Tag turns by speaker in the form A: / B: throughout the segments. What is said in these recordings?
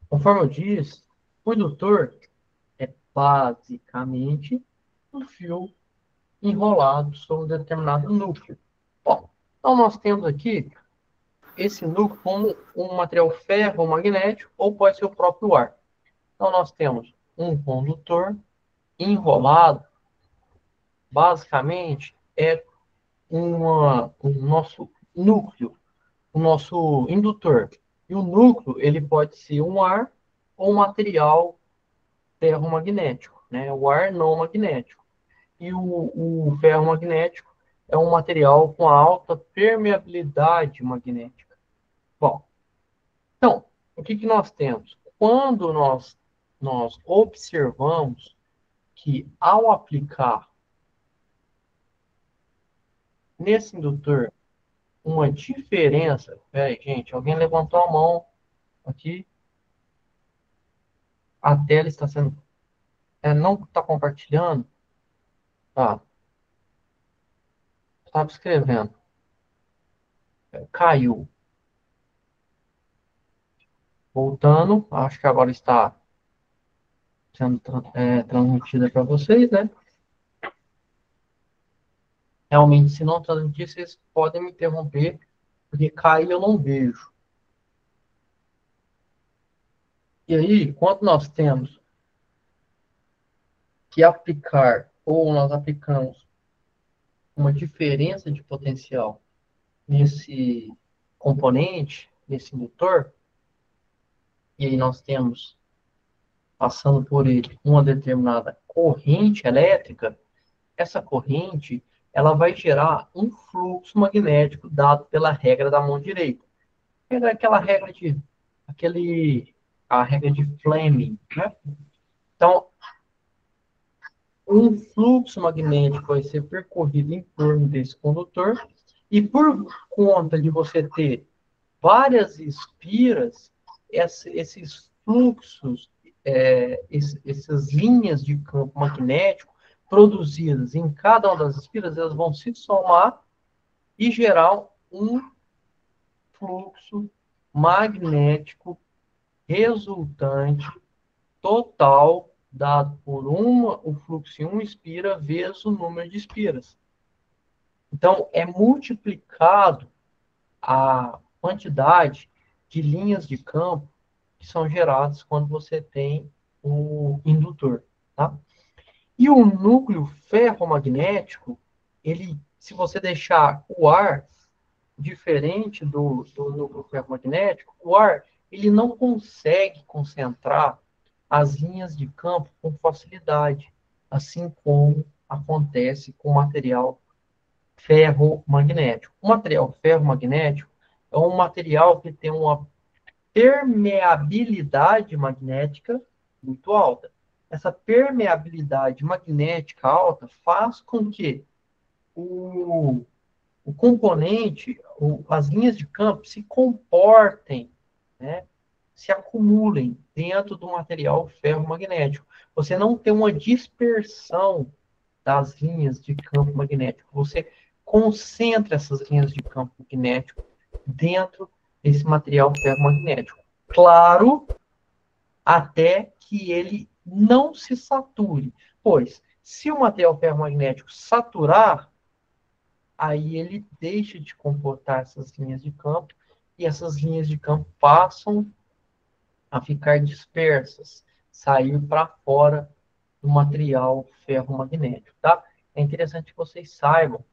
A: Conforme eu disse, o indutor é basicamente um fio enrolado sobre um determinado núcleo. Bom, então nós temos aqui esse núcleo como um material ferromagnético ou pode ser o próprio ar. Então nós temos um condutor enrolado, basicamente é o nosso núcleo, o nosso indutor. E o núcleo ele pode ser um ar ou um material ferromagnético, né? O ar não magnético. E o ferromagnético é um material com alta permeabilidade magnética. Bom, então, o que nós temos? Quando nós observamos que ao aplicar nesse indutor uma diferença. Peraí, gente, alguém levantou a mão aqui. A tela está sendo. Não está compartilhando? Tá, estava escrevendo. Caiu. Voltando, acho que agora está sendo transmitida para vocês, né? Realmente, se não transmitir, vocês podem me interromper, porque caiu eu não vejo. E aí, quando nós temos que aplicar, ou nós aplicamos uma diferença de potencial nesse componente, nesse indutor, e aí nós temos, passando por ele, uma determinada corrente elétrica, essa corrente ela vai gerar um fluxo magnético dado pela regra da mão direita. Aquela regra de, aquele, a regra de Fleming, né? Então, um fluxo magnético vai ser percorrido em torno desse condutor, e por conta de você ter várias espiras, esses fluxos, essas linhas de campo magnético produzidas em cada uma das espiras, elas vão se somar e gerar um fluxo magnético resultante total dado por o fluxo em uma espira vezes o número de espiras. Então, é multiplicado a quantidade de linhas de campo que são geradas quando você tem o indutor, tá? E o núcleo ferromagnético, ele, se você deixar o ar diferente do núcleo ferromagnético, o ar ele não consegue concentrar as linhas de campo com facilidade, assim como acontece com o material ferromagnético. O material ferromagnético é um material que tem uma permeabilidade magnética muito alta. Essa permeabilidade magnética alta faz com que o, o componente, as linhas de campo se comportem, né, se acumulem dentro do material ferromagnético. Você não tem uma dispersão das linhas de campo magnético. Você concentra essas linhas de campo magnético dentro desse material ferromagnético. Claro, até que ele não se sature. Pois, se o material ferromagnético saturar, aí ele deixa de comportar essas linhas de campo e essas linhas de campo passam a ficar dispersas, sair para fora do material ferromagnético, tá? É interessante que vocês saibam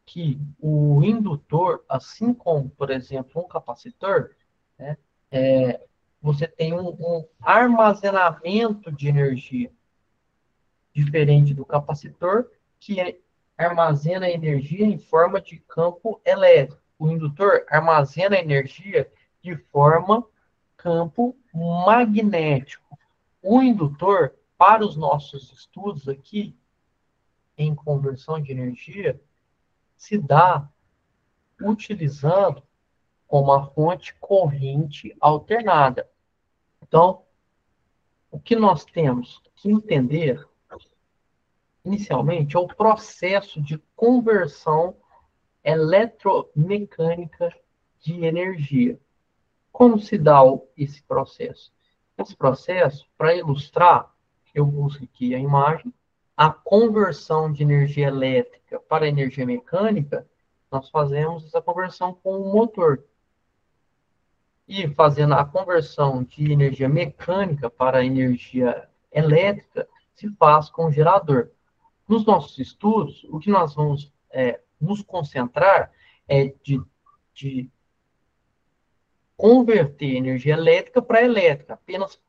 A: que o indutor, assim como, por exemplo, um capacitor, né, você tem um armazenamento de energia diferente do capacitor, que armazena energia em forma de campo elétrico. O indutor armazena energia de forma campo magnético. O indutor, para os nossos estudos aqui, em conversão de energia, se dá utilizando como a fonte corrente alternada. Então, o que nós temos que entender, inicialmente, é o processo de conversão eletromecânica de energia. Como se dá esse processo? Esse processo, para ilustrar, eu busco aqui a imagem, a conversão de energia elétrica para energia mecânica, nós fazemos essa conversão com o motor. E fazendo a conversão de energia mecânica para energia elétrica, se faz com o gerador. Nos nossos estudos, o que nós vamos nos concentrar é de converter energia elétrica para elétrica, apenas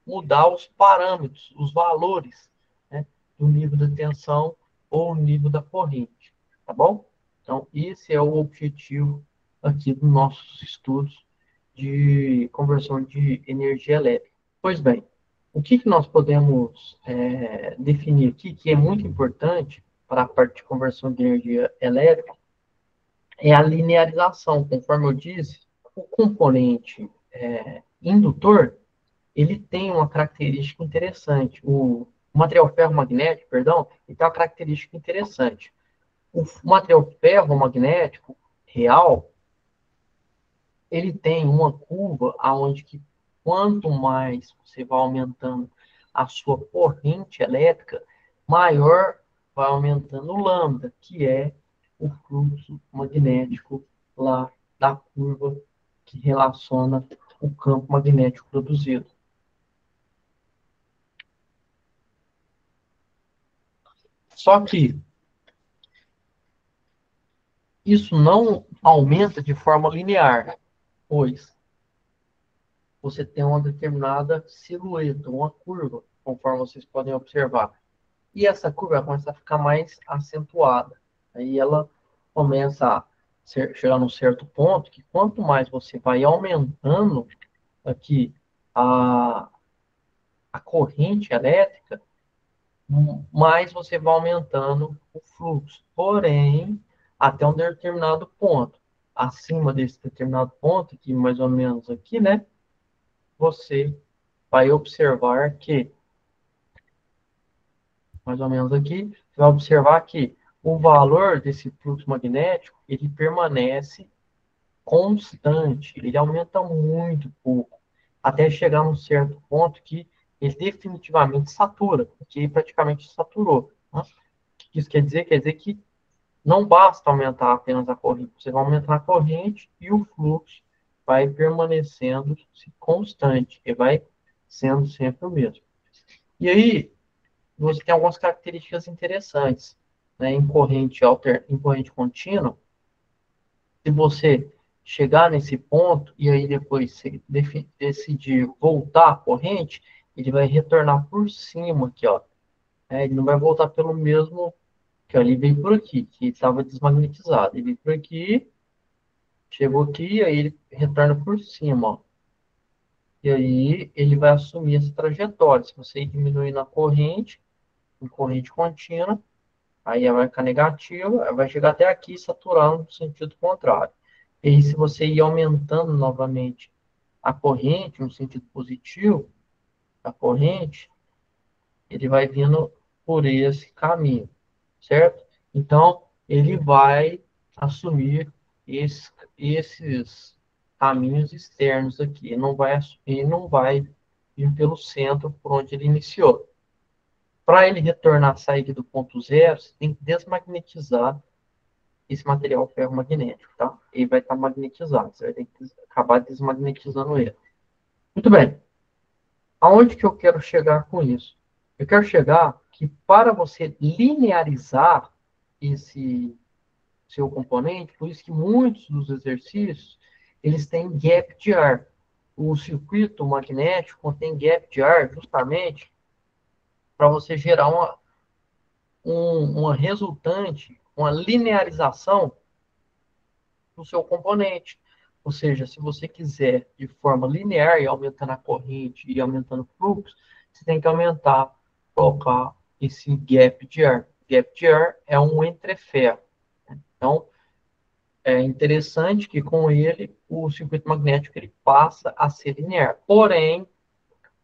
A: mudar os parâmetros, os valores, né, do nível da tensão ou nível da corrente, tá bom? Então, esse é o objetivo aqui dos nossos estudos de conversão de energia elétrica. Pois bem, o que nós podemos definir aqui, que é muito importante para a parte de conversão de energia elétrica, é a linearização. Conforme eu disse, o componente indutor, ele tem uma característica interessante. O material ferromagnético, perdão, ele tem uma característica interessante. O material ferromagnético real, ele tem uma curva aonde que quanto mais você vai aumentando a sua corrente elétrica, maior vai aumentando o lambda, que é o fluxo magnético lá da curva que relaciona o campo magnético produzido. Só que isso não aumenta de forma linear, pois você tem uma determinada silhueta, uma curva, conforme vocês podem observar. E essa curva começa a ficar mais acentuada. Aí ela começa a chegar num certo ponto que quanto mais você vai aumentando aqui a, a corrente elétrica, mais você vai aumentando o fluxo. Porém, até um determinado ponto. Acima desse determinado ponto, que mais ou menos aqui, né? Você vai observar que, mais ou menos aqui, você vai observar que o valor desse fluxo magnético, ele permanece constante, ele aumenta muito pouco, até chegar num certo ponto que ele definitivamente satura, porque praticamente saturou. Né? O que isso quer dizer? Quer dizer que não basta aumentar apenas a corrente, você vai aumentar a corrente e o fluxo vai permanecendo constante, e vai sendo sempre o mesmo. E aí, você tem algumas características interessantes, né? Em corrente contínua, se você chegar nesse ponto e aí depois você decidir voltar à corrente, ele vai retornar por cima aqui, ó. Ele não vai voltar pelo mesmo que ó, ele veio por aqui, que estava desmagnetizado. Ele veio por aqui, chegou aqui, aí ele retorna por cima, ó. E aí ele vai assumir essa trajetória. Se você ir diminuindo a corrente, em corrente contínua, aí ela vai ficar negativa, ela vai chegar até aqui, saturando no sentido contrário. E aí, se você ir aumentando novamente a corrente, no sentido positivo, a corrente, ele vai vindo por esse caminho, certo? Então, ele vai assumir esses caminhos externos aqui. Ele não vai vir pelo centro por onde ele iniciou. Para ele retornar, sair do ponto zero, você tem que desmagnetizar esse material ferromagnético, tá? Ele vai estar magnetizado, você vai ter que acabar desmagnetizando ele. Muito bem. Aonde que eu quero chegar com isso? Eu quero chegar que para você linearizar esse seu componente, por isso que muitos dos exercícios, eles têm gap de ar. O circuito magnético contém gap de ar justamente para você gerar uma resultante, uma linearização do seu componente. Ou seja, se você quiser de forma linear e aumentando a corrente e aumentando o fluxo, você tem que aumentar, colocar esse gap de ar. Gap de ar é um entreferro. Então, é interessante que com ele o circuito magnético ele passa a ser linear. Porém,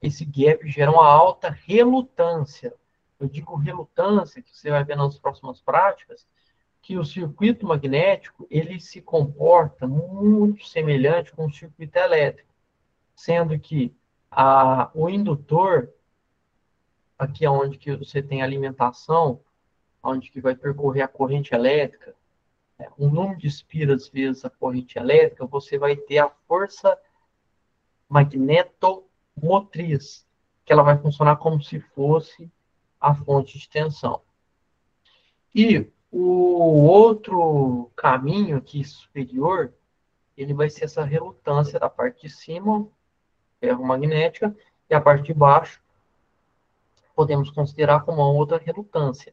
A: esse gap gera uma alta relutância. Eu digo relutância, que você vai ver nas próximas práticas, que o circuito magnético ele se comporta muito semelhante com o circuito elétrico, sendo que O indutor, aqui é onde que você tem alimentação, onde que vai percorrer a corrente elétrica, o número de espiras vezes a corrente elétrica, você vai ter a força magnetomotriz, que ela vai funcionar como se fosse a fonte de tensão. E o outro caminho aqui superior, ele vai ser essa relutância da parte de cima, ferromagnética, e a parte de baixo, podemos considerar como uma outra relutância.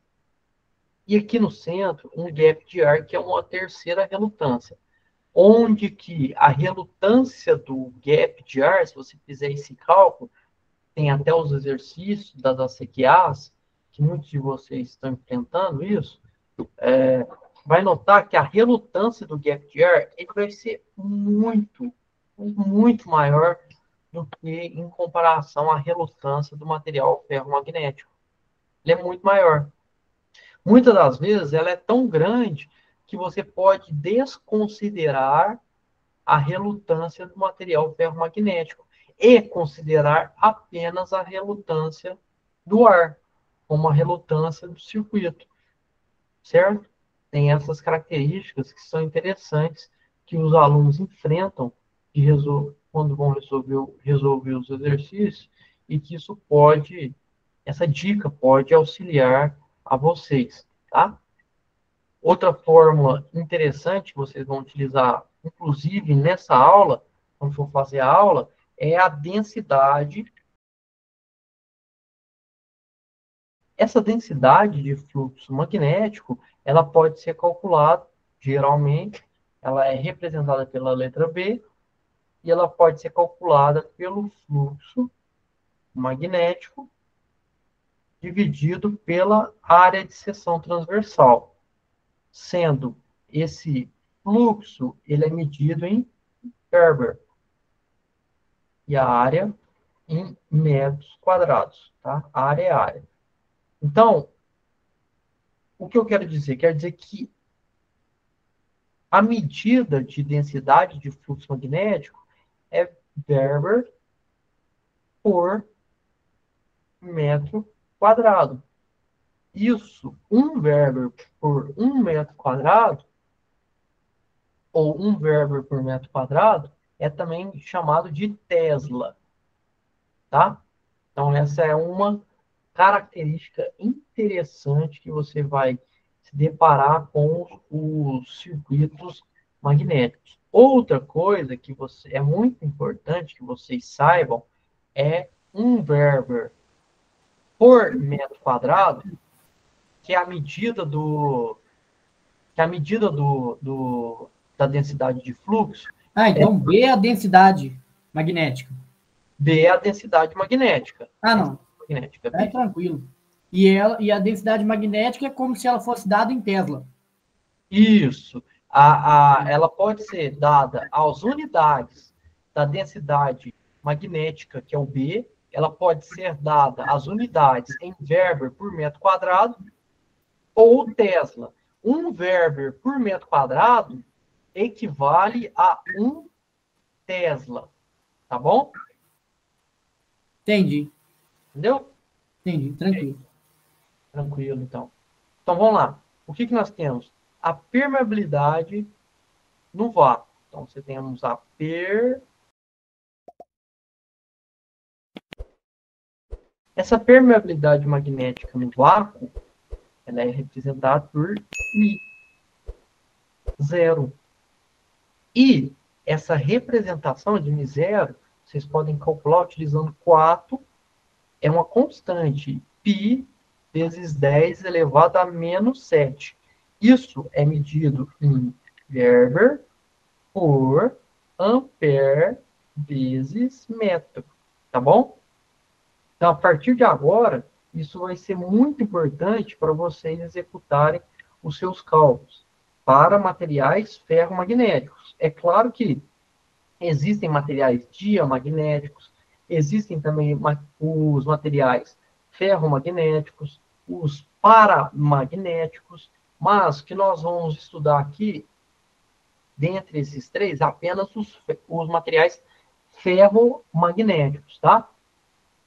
A: E aqui no centro, um gap de ar, que é uma terceira relutância, onde que a relutância do gap de ar, se você fizer esse cálculo, tem até os exercícios das ACQAs, que muitos de vocês estão enfrentando isso, vai notar que a relutância do gap de ar ele vai ser muito, muito maior do que em comparação à relutância do material ferromagnético. Ele é muito maior. Muitas das vezes ela é tão grande que você pode desconsiderar a relutância do material ferromagnético e considerar apenas a relutância do ar, como a relutância do circuito, certo? Tem essas características que são interessantes que os alunos enfrentam quando vão resolver os exercícios e que isso pode, essa dica pode auxiliar a vocês, tá? Outra fórmula interessante que vocês vão utilizar, inclusive nessa aula, quando for fazer a aula, é a densidade. Essa densidade de fluxo magnético, ela pode ser calculada, geralmente, ela é representada pela letra B, e ela pode ser calculada pelo fluxo magnético dividido pela área de seção transversal, sendo esse fluxo, ele é medido em Weber, e a área em metros quadrados, tá? A área é área. Então, o que eu quero dizer? Quero dizer que a medida de densidade de fluxo magnético é Weber por metro quadrado. Isso, 1 Weber por 1 metro quadrado, ou 1 Weber por metro quadrado, é também chamado de Tesla, tá? Então, essa é uma característica interessante que você vai se deparar com os circuitos magnéticos. Outra coisa que é muito importante que vocês saibam é 1 Weber por metro quadrado, que é a medida da densidade de fluxo, é
B: Então B é a densidade magnética.
A: B é a densidade magnética.
B: Não.
A: Magnética,
B: É
A: B.
B: tranquilo. E a densidade magnética é como se ela fosse dada em Tesla.
A: Isso. Ela pode ser dada às unidades da densidade magnética, que é o B, ela pode ser dada às unidades em Weber por metro quadrado, ou Tesla. 1 Weber por metro quadrado equivale a 1 Tesla. Tá bom?
B: Entendi.
A: Entendeu?
B: Entendi, tranquilo.
A: Tranquilo, então. Então, vamos lá. O que nós temos? A permeabilidade no vácuo. Então, você temos a Essa permeabilidade magnética no vácuo, ela é representada por μ0. E essa representação de μ0, vocês podem calcular utilizando 4, é uma constante, π vezes 10 elevado a menos 7. Isso é medido em Weber por ampere vezes metro, tá bom? Então, a partir de agora, isso vai ser muito importante para vocês executarem os seus cálculos para materiais ferromagnéticos. É claro que existem materiais diamagnéticos, existem também os materiais ferromagnéticos, os paramagnéticos, mas o que nós vamos estudar aqui, dentre esses três, apenas os materiais ferromagnéticos, tá?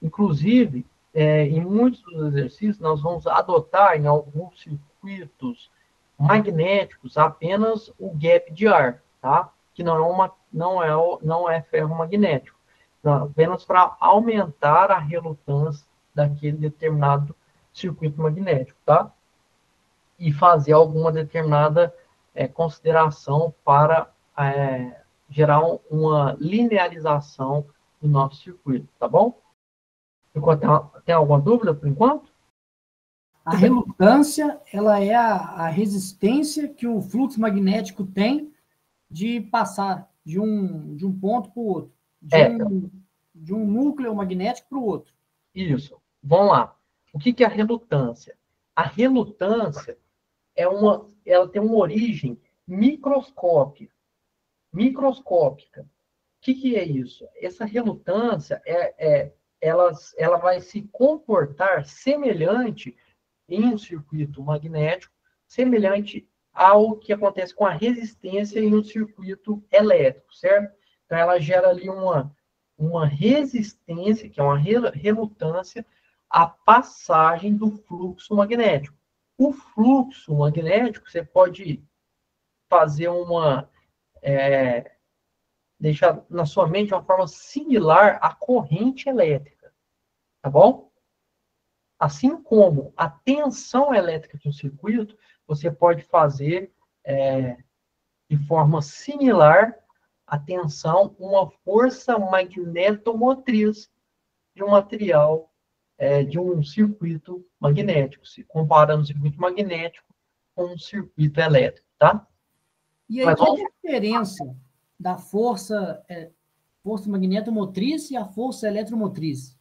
A: Inclusive, em muitos dos exercícios, nós vamos adotar em alguns circuitos magnéticos apenas o gap de ar, tá? Que não é ferromagnético, não, apenas para aumentar a relutância daquele determinado circuito magnético, tá? E fazer alguma determinada consideração para gerar uma linearização do nosso circuito, tá bom? Tem alguma dúvida por enquanto?
B: A relutância, ela é a resistência que o fluxo magnético tem de passar de um ponto para o outro, de um núcleo magnético para o outro.
A: Isso. Vamos lá. O que é a relutância? A relutância ela tem uma origem microscópica. Microscópica. O que é isso? Essa relutância ela vai se comportar semelhante em um circuito magnético, semelhante ao que acontece com a resistência em um circuito elétrico, certo? Então, ela gera ali uma resistência, que é uma relutância, à passagem do fluxo magnético. O fluxo magnético, você pode fazer deixar na sua mente uma forma similar à corrente elétrica, tá bom? Assim como a tensão elétrica de um circuito, você pode fazer de forma similar à tensão, uma força magnetomotriz de um material, de um circuito magnético, comparando o circuito magnético com um circuito elétrico, tá?
B: E aí, qual é a diferença da força magnetomotriz e a força eletromotriz?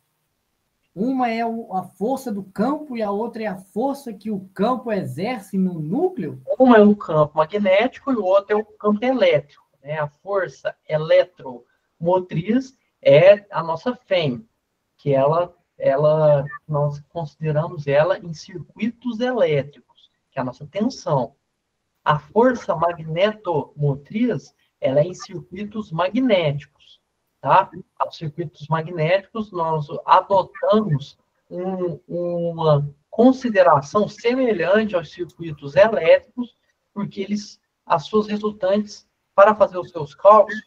B: Uma é a força do campo e a outra é a força que o campo exerce no núcleo?
A: Uma é o campo magnético e o outro é o campo elétrico, né? A força eletromotriz é a nossa FEM, que nós consideramos ela em circuitos elétricos, que é a nossa tensão. A força magnetomotriz, ela é em circuitos magnéticos, tá? Os circuitos magnéticos, nós adotamos uma consideração semelhante aos circuitos elétricos, porque as suas resultantes, para fazer os seus cálculos,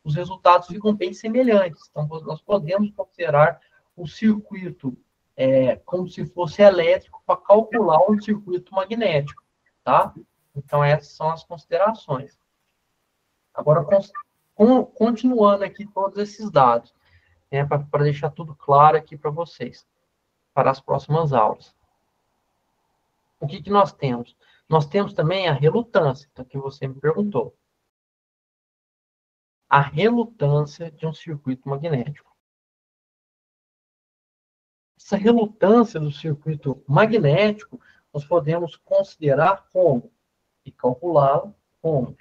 A: os resultados ficam bem semelhantes. Então, nós podemos considerar o circuito como se fosse elétrico para calcular um circuito magnético, tá? Então, essas são as considerações. Agora, continuando aqui todos esses dados, para deixar tudo claro aqui para vocês, para as próximas aulas. O que nós temos? Nós temos também a relutância, então, que você me perguntou. A relutância de um circuito magnético. Essa relutância do circuito magnético, nós podemos considerar como, e calculá-la como,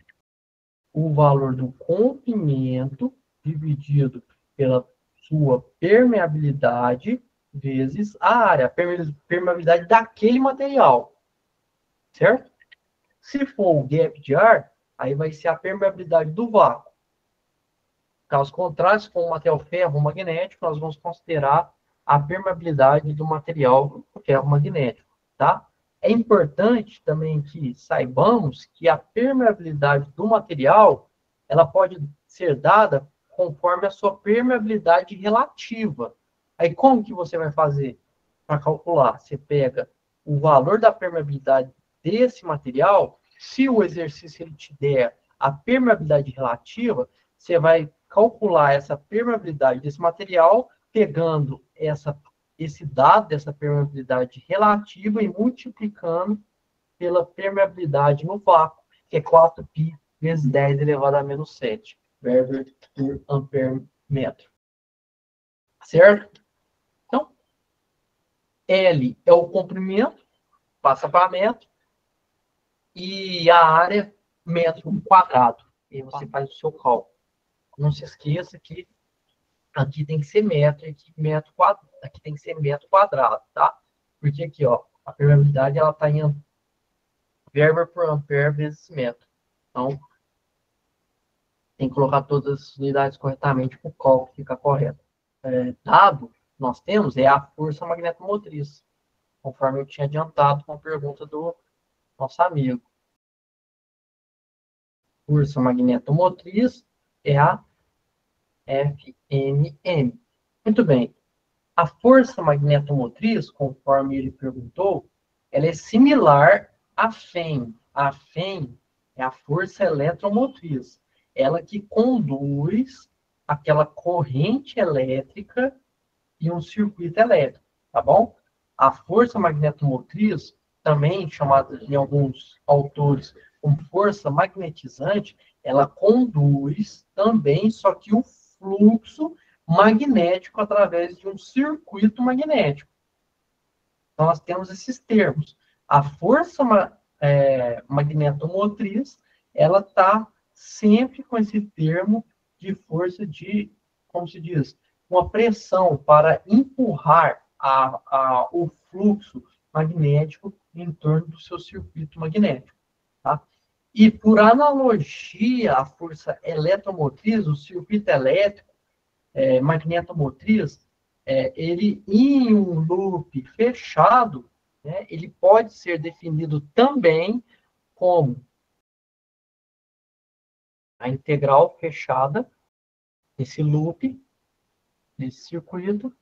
A: o valor do comprimento dividido pela sua permeabilidade vezes a área, a permeabilidade daquele material, certo? Se for o gap de ar, aí vai ser a permeabilidade do vácuo. Caso contrário, se for um material ferromagnético, nós vamos considerar a permeabilidade do material ferromagnético, tá? É importante também que saibamos que a permeabilidade do material, ela pode ser dada conforme a sua permeabilidade relativa. Aí, como que você vai fazer para calcular? Você pega o valor da permeabilidade desse material, se o exercício ele te der a permeabilidade relativa, você vai calcular essa permeabilidade desse material, pegando esse dado dessa permeabilidade relativa e multiplicando pela permeabilidade no vácuo, que é 4π vezes 10 elevado a menos 7 Weber por ampere metro. Certo? Então, L é o comprimento, passa para metro, e a área, metro quadrado. E você faz o seu cálculo. Não se esqueça que aqui tem que ser metro, aqui tem que ser metro quadrado, tá? Porque aqui, ó, a permeabilidade ela está em Weber por ampere vezes metro. Então, Tem que colocar todas as unidades corretamente para o cálculo ficar correto. Dado que nós temos é a força magnetomotriz, conforme eu tinha adiantado com a pergunta do nosso amigo. Força magnetomotriz é a FMM. Muito bem. A força magnetomotriz, conforme ele perguntou, ela é similar à FEM. A FEM é a força eletromotriz. Ela que conduz aquela corrente elétrica e um circuito elétrico, tá bom? A força magnetomotriz, também chamada em alguns autores como força magnetizante, ela conduz também, só que o fluxo magnético através de um circuito magnético. Então, nós temos esses termos. A força magnetomotriz, ela está sempre com esse termo de força de, como se diz, uma pressão para empurrar o fluxo magnético em torno do seu circuito magnético. Tá? E, por analogia à força eletromotriz, o circuito elétrico, magnetomotriz, ele em um loop fechado, né, ele pode ser definido também como a integral fechada desse loop, desse circuito,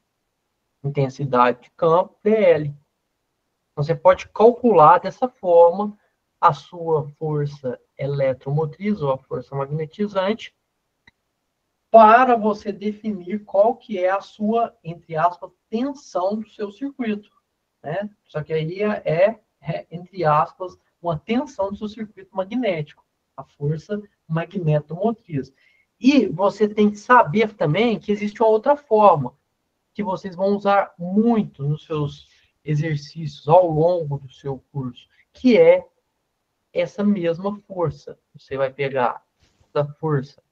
A: intensidade de campo, PL. Então, você pode calcular dessa forma a sua força eletromotriz ou a força magnetizante para você definir qual que é a sua, entre aspas, tensão do seu circuito, né? Só que aí entre aspas, uma tensão do seu circuito magnético, a força magnetomotriz. E você tem que saber também que existe uma outra forma, que vocês vão usar muito nos seus exercícios ao longo do seu curso, que é essa mesma força. Você vai pegar essa força,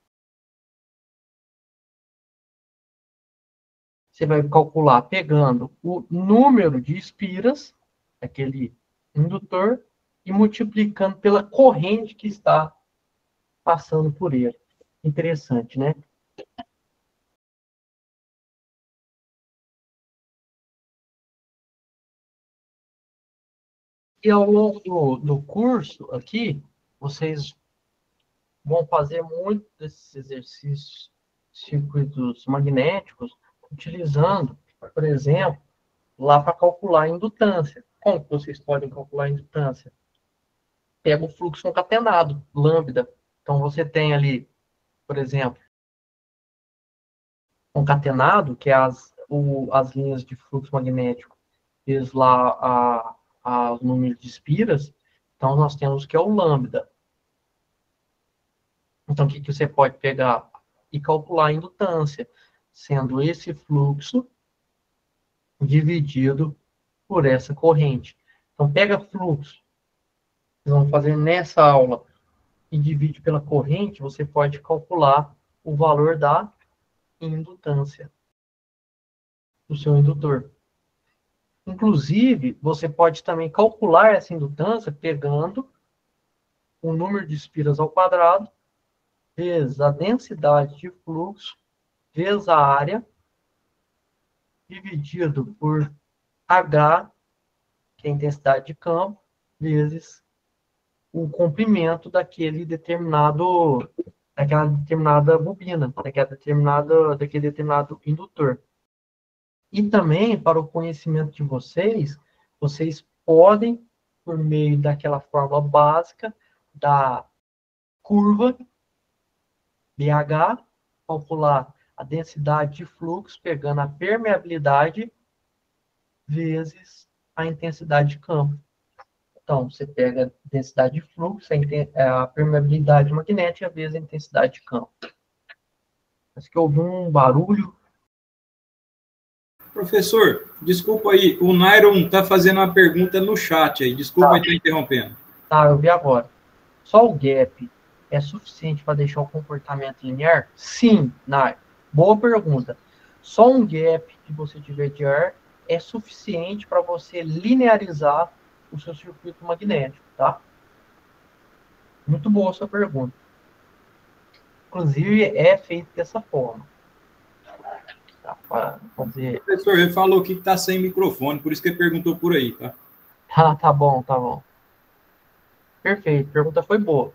A: você vai calcular pegando o número de espiras, aquele indutor, e multiplicando pela corrente que está passando por ele. Interessante, né? E ao longo do curso aqui, vocês vão fazer muito desses exercícios circuitos magnéticos, utilizando, por exemplo, lá para calcular a indutância. Como que vocês podem calcular a indutância? Pega o fluxo concatenado, lambda. Então, você tem ali, por exemplo, concatenado, que é as linhas de fluxo magnético, vezes lá o número de espiras. Então, nós temos que é o lambda. Então, o que você pode pegar e calcular a indutância, sendo esse fluxo dividido por essa corrente. Então, pega fluxo, vocês vão fazer nessa aula, e divide pela corrente, você pode calcular o valor da indutância do seu indutor. Inclusive, você pode também calcular essa indutância pegando o número de espiras ao quadrado, vezes a densidade de fluxo, vezes a área, dividido por H, que é a intensidade de campo, vezes o comprimento daquela determinada bobina, daquele determinado indutor. E também, para o conhecimento de vocês, vocês podem, por meio daquela fórmula básica da curva BH, calcular a densidade de fluxo, pegando a permeabilidade vezes a intensidade de campo. Então, você pega a densidade de fluxo, a permeabilidade magnética vezes a intensidade de campo. Acho que houve um barulho.
C: Professor, desculpa aí, o Nairon está fazendo uma pergunta no chat aí, desculpa estar interrompendo.
A: Tá, eu vi agora. Só o gap é suficiente para deixar o comportamento linear? Sim, Nairon. Boa pergunta. Só um gap que você tiver de ar é suficiente para você linearizar o seu circuito magnético, tá? Muito boa a sua pergunta. Inclusive, é feito dessa forma. Tá? Para fazer...
C: Professor, ele falou que está sem microfone, por isso que ele perguntou por aí, tá?
A: Tá bom, tá bom. Perfeito, a pergunta foi boa.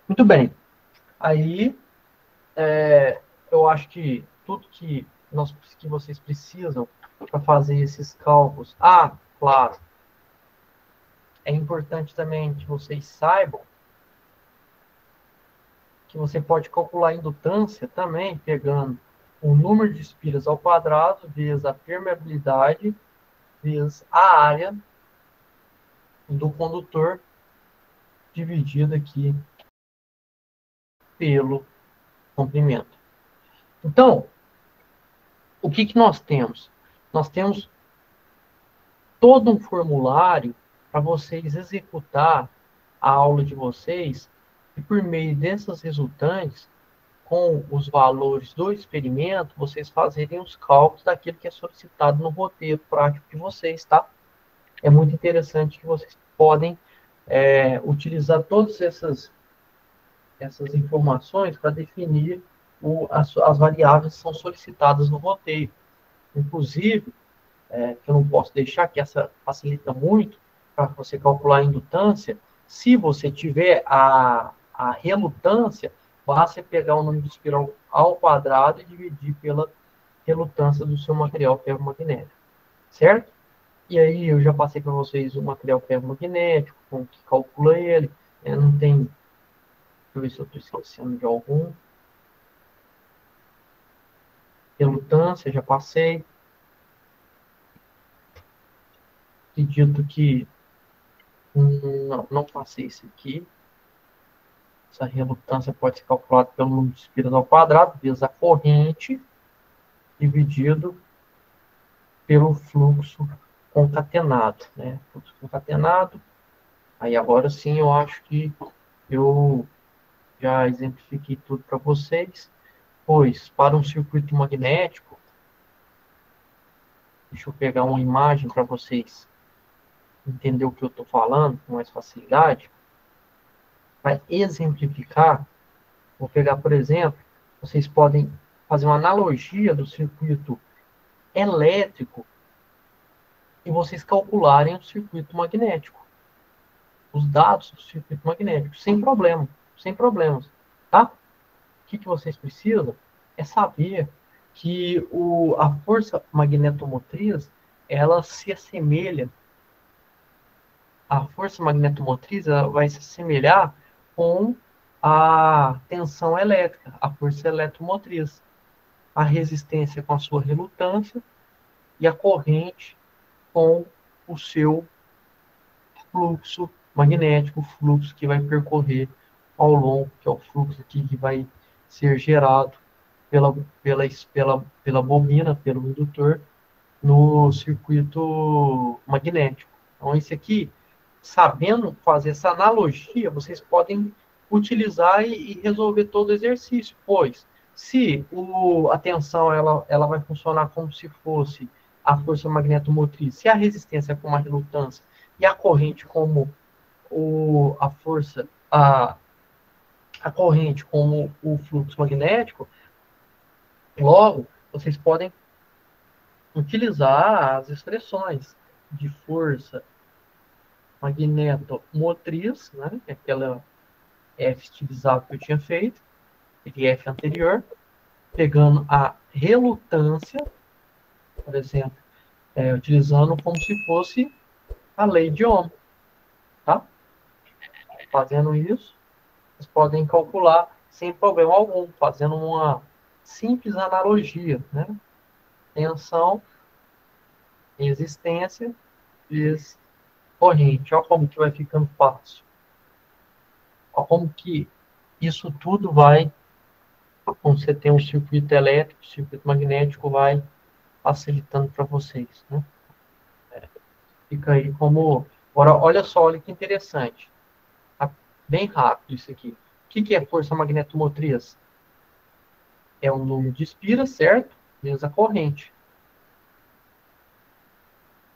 A: Muito bem. Aí, eu acho que tudo que vocês precisam para fazer esses cálculos. Ah, claro. É importante também que vocês saibam que você pode calcular a indutância também pegando o número de espiras ao quadrado vezes a permeabilidade vezes a área do condutor dividido aqui pelo comprimento. Então, o que nós temos? Nós temos todo um formulário para vocês executar a aula de vocês e por meio dessas resultantes, com os valores do experimento, vocês fazerem os cálculos daquilo que é solicitado no roteiro prático de vocês, tá? É muito interessante que vocês podem utilizar todas essas informações para definir as variáveis que são solicitadas no roteiro. Inclusive, que eu não posso deixar, que essa facilita muito para você calcular a indutância. Se você tiver a relutância, basta pegar o número de espiral ao quadrado e dividir pela relutância do seu material ferromagnético, certo? E aí eu já passei para vocês o material ferromagnético, como que calcula ele, não tem... Deixa eu ver se eu estou esquecendo de algum. Relutância, já passei. Acredito que... não passei esse aqui. Essa relutância pode ser calculada pelo número de espiras ao quadrado, vezes a corrente, dividido pelo fluxo concatenado, né? Fluxo concatenado. Aí agora sim eu acho que eu já exemplifiquei tudo para vocês, pois para um circuito magnético, deixa eu pegar uma imagem para vocês entenderem o que eu estou falando com mais facilidade. Para exemplificar, vou pegar, por exemplo, vocês podem fazer uma analogia do circuito elétrico e vocês calcularem o circuito magnético, os dados do circuito magnético, sem problemas, tá? O que vocês precisam é saber que a força magnetomotriz, ela se assemelha, a força magnetomotriz ela vai se assemelhar com a tensão elétrica, a força eletromotriz, a resistência com a sua relutância e a corrente com o seu fluxo magnético, o fluxo que vai percorrer ao longo, que é o fluxo aqui que vai ser gerado pela bobina, pelo indutor, no circuito magnético. Então, esse aqui, sabendo fazer essa analogia, vocês podem utilizar e resolver todo o exercício, pois se a tensão ela vai funcionar como se fosse a força magnetomotriz, se a resistência é como a relutância e a corrente como a força, a corrente como o fluxo magnético, logo, vocês podem utilizar as expressões de força magnetomotriz, né, que é aquela F estilizada que eu tinha feito, aquele F anterior, pegando a relutância, por exemplo, utilizando como se fosse a lei de Ohm, tá? Fazendo isso, vocês podem calcular sem problema algum, fazendo uma simples analogia, né? Tensão, resistência, vezes corrente. Olha como que vai ficando fácil. Olha como que isso tudo vai, quando você tem um circuito elétrico, circuito magnético, vai facilitando para vocês, né? Fica aí como... Agora, olha só, olha que interessante. Tá bem rápido isso aqui. O que é força magnetomotriz? É o número de espiras, certo? Vezes a corrente.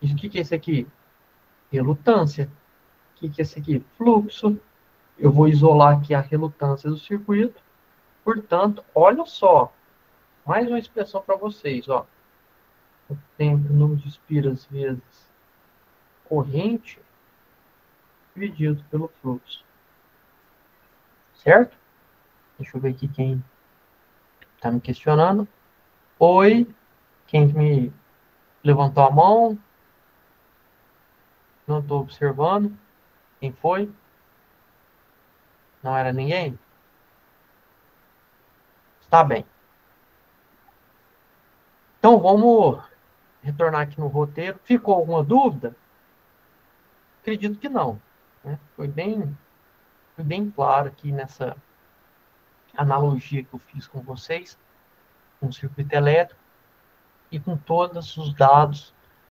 A: E o que é esse aqui? Relutância. O que é esse aqui? Fluxo. Eu vou isolar aqui a relutância do circuito. Portanto, olha só, mais uma expressão para vocês, ó. O tempo, o número de espiras vezes corrente dividido pelo fluxo. Certo? Deixa eu ver aqui quem está me questionando. Oi, quem me levantou a mão? Não estou observando. Quem foi? Não era ninguém? Está bem. Então, vamos retornar aqui no roteiro. Ficou alguma dúvida? Acredito que não, né? Foi bem claro aqui nessa analogia que eu fiz com vocês, com o circuito elétrico e com todos os dados